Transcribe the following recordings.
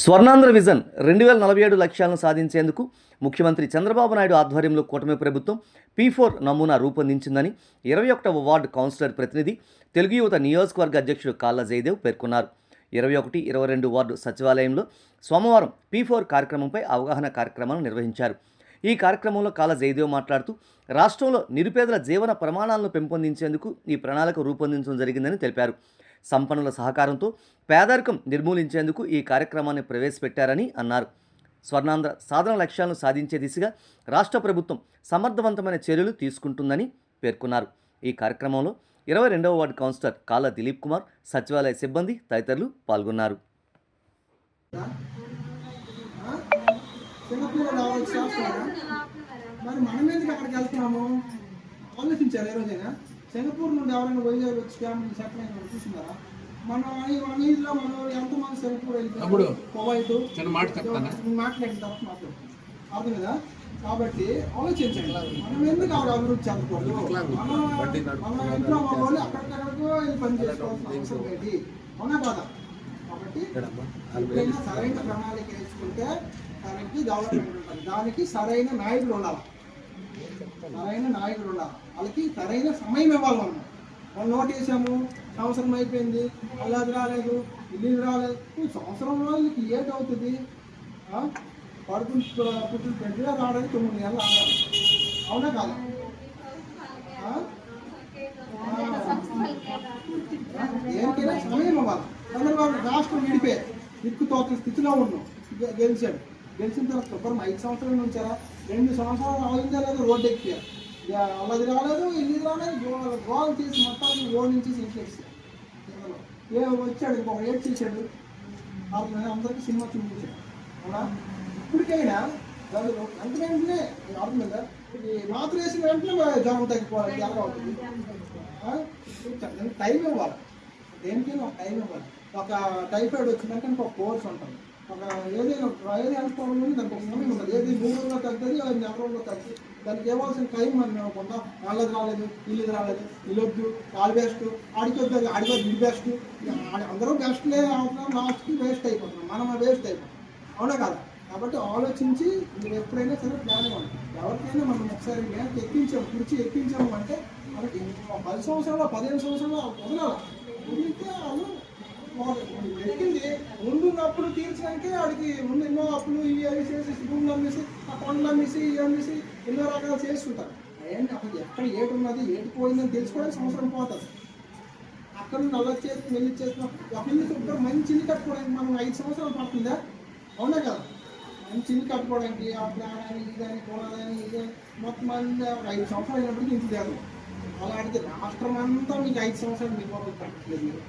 Swarnandhra vision 2047 లక్ష్యాలను సాధించేందుకు ముఖ్యమంత్రి చంద్రబాబు నాయుడు ఆధ్వర్యంలో కూటమి ప్రభుత్వం P4 నమూనా రూపొందించిందని 21వ వార్డు కౌన్సిలర్ ప్రతినిధి తెలుగు యువత నియోజకవర్గ అధ్యక్షుడు కాళ్ళ జయదేవ్ పేర్కొన్నారు. 21, 22 వార్డు సచివాలయంలో సోమవారం P4 కార్యక్రమంపై అవగాహన కార్యక్రమాలను నిర్వహించారు. ఈ కార్యక్రమంలో కాళ్ళ జయదేవ్ మాట్లాడుతూ రాష్ట్రంలో నిరుపేదల జీవన ప్రమాణాలను పెంపొందించేందుకు ఈ ప్రణాళిక రూపొందించడం జరిగిందని తెలిపారు. సంపన్నుల సహకారంతో పేదరికం నిర్మూలించేందుకు ఈ కార్యక్రమాన్ని ప్రవేశపెట్టారని అన్నారు. స్వర్ణాంధ్ర సాధన లక్ష్యాలను సాధించే దిశగా రాష్ట్ర ప్రభుత్వం సమర్థవంతమైన చర్యలు తీసుకుంటుందని పేర్కొన్నారు. ఈ కార్యక్రమంలో 22వ వార్డు కౌన్సిలర్ కాళ్ళ దిలీప్ కుమార్, సచివాలయ సిబ్బంది తదితరులు పాల్గొన్నారు. సింగపూర్ నుండి ఎవరైనా వైజాగ్ వచ్చి ఫ్యామిలీ సెటిల్ అయిన చూస్తున్నారా? మన ఈజ్లో మనం ఎంతమంది సింగపూర్ వెళ్ళిపోయి కువైట్ మాట్లాడిన తర్వాత మాట్లాడుతున్నాం అర్థం కదా. కాబట్టి ఆలోచించండి, మనం ఎందుకు అభివృద్ధి చెందకూడదు? మన ఇంట్లో మన వాళ్ళు అక్కడికక్కడికో వెళ్ళి పని చేసుకోవాల్సిన అవసరం ఏంటి? అవునా కాదా? కాబట్టి ఎప్పుడైనా సరైన ప్రణాళిక వేసుకుంటే దానికి డెవలప్మెంట్ ఉంటుంది. దానికి సరైన నాయకులు ఉండాలి. వాళ్ళకి సరైన సమయం ఇవ్వాలి. మనం నోట్ వేసాము, సంవత్సరం అయిపోయింది, అల్లాది రాలేదు, ఇల్లు రాలేదు. సంవత్సరం రోజులకి ఏట్ అవుతుంది? పుట్టిన పెద్దగా రావడానికి 9 నెలలు ఆడాలి. అవునా కాదా? దేనికైనా సమయం ఇవ్వాలి. చంద్రబాబు రాష్ట్రం విడిపోయి దిక్కుతోచిన స్థితిలో ఉన్నాం. గెలిచిన తర్వాత ఒకరు 5 సంవత్సరాల నుంచారా? 2 సంవత్సరాలు ఆగిందా లేదు, రోడ్డు ఎక్కియారు. అల్లది రాలేదు, ఇల్లు రాలేదు, గోల్ చేసి మొత్తాన్ని రోడ్ నుంచి ఇంట్లేసి వచ్చాడు. ఇంకొక ఏడ్ చేశాడు. అందరికీ సినిమా చూపించాడు. అవునా? ఇప్పటికైనా అంత వెంటనే అర్థమైందా? మాత్రం వేసిన వెంటనే జ్వరం తగ్గిపోవాలి. ఎలా అవుతుంది? టైం ఇవ్వాలి. దేనికైనా ఒక టైం ఇవ్వాలి. ఒక టైఫాయిడ్ వచ్చిందంటే ఇంకొక కోర్స్ ఉంటుంది. ఒక ఏదైనా అనుకోవడం దానికి ఒక సమయం ఉంటుంది. ఏది 3 రోజుల్లో తగ్గుతుంది, 4 రోజుల్లో తగ్గుతుంది. దానికి ఇవ్వాల్సిన టైం మనం ఇవ్వకుండా వాళ్ళది రాలేదు, ఇల్లు రాలేదు, ఇల్లొద్దు, వాళ్ళు బెస్ట్, ఆడికొద్దు, ఆడికొద్దు, ఇది బెస్ట్, అందరూ బెస్ట్లే అవుతున్నాం. లాస్ట్కి వేస్ట్ అయిపోతున్నాం, మనం వేస్ట్ అయిపోతున్నాం. అవునా కదా? కాబట్టి ఆలోచించి మీరు ఎప్పుడైనా సరే ప్లాన్ ఇవ్వండి. ఎవరికైనా మనం ఒకసారి కుర్చీ ఎక్కించాము అంటే మనకి 10 సంవత్సరాలు 15 సంవత్సరాలు వదలాలి. వదిలితే వాళ్ళు ఎక్కింది ముందున్నప్పుడు తీర్చడానికి వాడికి ముందు ఎన్నో అప్పులు ఇవి అవి చేసి భూములు అమ్మేసి ఆ కొండలు అమ్మేసి ఇవి అమ్మేసి ఎన్నో రకాలు చేస్తుంటారు. ఏంటి అసలు ఎక్కడ ఏటు ఉన్నది, ఏటు పోయిందని తెలుసుకోవడానికి సంవత్సరం పోతుంది. అక్కడ నుండి అలా చేసి వెళ్ళి చేస్తున్నాం. ఒక ఇల్లు చుట్టూ మంచి ఇల్లు కట్టుకోవడానికి మనం 5 సంవత్సరాలు పడుతుందా? అవునా కదా? మంచి ఇల్లు కట్టుకోవడానికి ఆ ప్లాన్ అని ఇదని కొనాలని ఇది మొత్తం 5 సంవత్సరాలు అయినప్పటికీ ఇంటి లేదు. అలాంటిది రాష్ట్రం అంతా మీకు 5 సంవత్సరాలు మీకు పట్టట్లేదు.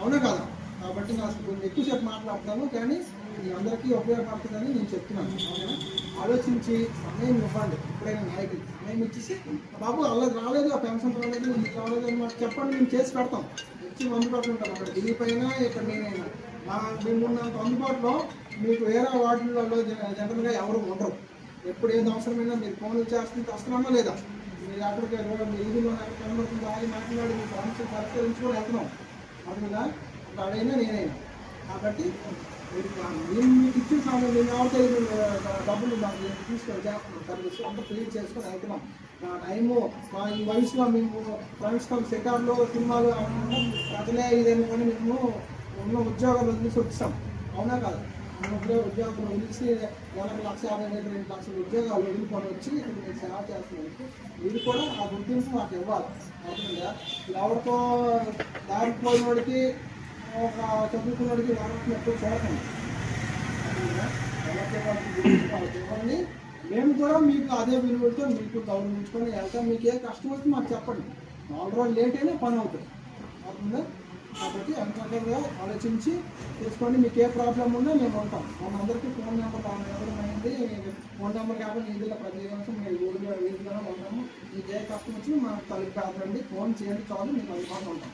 అవునా కదా? కాబట్టి నాకు కొంచెం ఎక్కువసేపు మాట్లాడతాను, కానీ మీ అందరికీ ఉపయోగపడుతుందని నేను చెప్తున్నాను. అవునా? ఆలోచించి సమయం ఇవ్వండి. ఎప్పుడైనా నాయకులు సమయం ఇచ్చేసి బాబు అలా రాలేదు, ఆ పెన్షన్ రాలేదు, ఇది రాలేదు అని మాకు చెప్పండి, మేము చేసి పెడతాం. వచ్చి అందుబాటులో ఉంటాం. అక్కడ దిలీప్ అయినా ఇక్కడ నేనైనా మేమున్నంత అందుబాటులో మీకు వేరే వార్డులలో జనరల్గా ఎవరు ఉండరు. ఎప్పుడు ఏది అవసరమైనా మీరు ఫోన్లు చేస్తుంటే వస్తున్నామా లేదా? మీరు అక్కడికి ఈదులో కనబడుతుంది ఆగి మాట్లాడి మీ సమస్యలు పరిష్కరించుకొని వెళ్తున్నాం. అవుతుందా? అక్కడైనా నేనైనా. కాబట్టి మీరు మీకు ఇచ్చిన సమయం నేను ఎవరికైనా డబ్బులు మాకు తీసుకొని చేస్తున్నాం, సర్వీస్ అంతా క్లియర్ చేసుకొని వెళ్తున్నాం. మా టైము మా ఈ వయసులో మేము ఫ్రెండ్స్ సెకార్లో సినిమాలు ప్రజలే ఇదనుకొని మేము ఉన్న ఉద్యోగాలు వదిలేసి వచ్చాం. అవునా కాదు? మన ఉద్యోగాలు వదిలేసి 1,50,000 2 లక్షల ఉద్యోగాలు వదిలికొని వచ్చి ఇక్కడ మీరు సేవ చేస్తున్నందుకు మీరు కూడా ఆ గుర్తింపు మాకు ఇవ్వాలి. అవుతుందా? ఎవరితో దారిపోయిన వాడికి ఒక చదువుకున్నవాడికి వాళ్ళకి ఎప్పుడు చూడకండి. వాళ్ళకి ఇవ్వండి. మేము కూడా మీకు అదే విలువలతో మీకు గౌరవించుకొని వెళ్తాం. మీకు ఏ కష్టం వస్తే మాకు చెప్పండి. 4 రోజులు లేట్ అయినా పని అవుతుంది. అవుతుందా? కాబట్టి అంతగా ఆలోచించి చేసుకోండి. మీకు ఏ ప్రాబ్లం ఉన్నా మేము ఉంటాం. మనందరికీ ఫోన్ నెంబర్ ఎవరైంది, ఫోన్ నెంబర్ కాబట్టి వీధిలో ప్రతి సంవత్సరం మీరు వీధిలోనే ఉంటాము. మీకు ఏ కష్టం వచ్చినా మా తల్లికి కాదండి, ఫోన్ చేయండి చాలు, మీకు అందుబాటులో ఉంటాం.